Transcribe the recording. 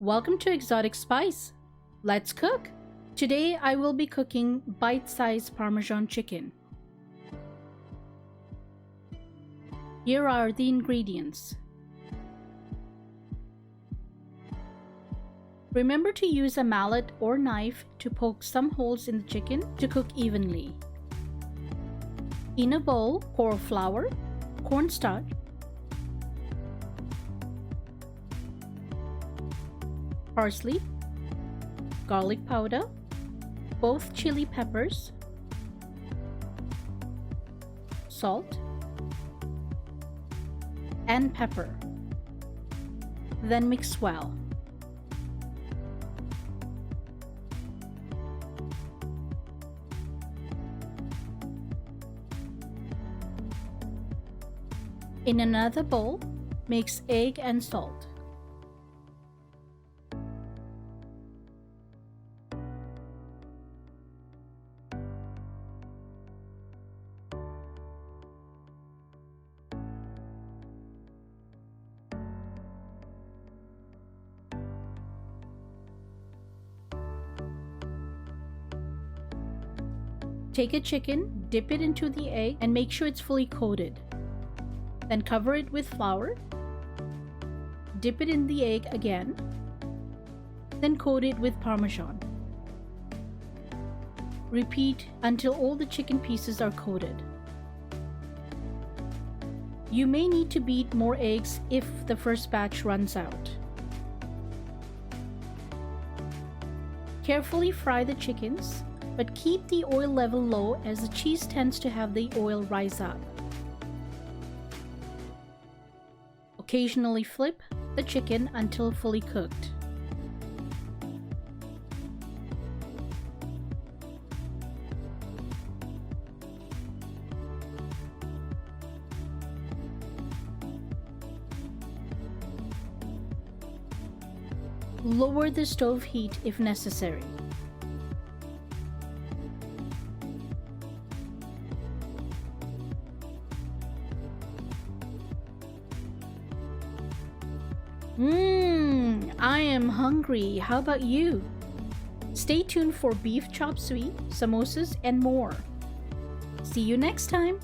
Welcome to Exotic Spice. Let's cook! Today I will be cooking bite-sized Parmesan chicken. Here are the ingredients. Remember to use a mallet or knife to poke some holes in the chicken to cook evenly. In a bowl, pour flour, cornstarch, parsley, garlic powder, both chili peppers, salt, and pepper. Then mix well. In another bowl, mix egg and salt. Take a chicken, dip it into the egg, and make sure it's fully coated. Then cover it with flour. Dip it in the egg again. Then coat it with Parmesan. Repeat until all the chicken pieces are coated. You may need to beat more eggs if the first batch runs out. Carefully fry the chickens, but keep the oil level low as the cheese tends to have the oil rise up. Occasionally flip the chicken until fully cooked. Lower the stove heat if necessary. I am hungry. How about you? Stay tuned for beef chop suey, samosas, and more. See you next time.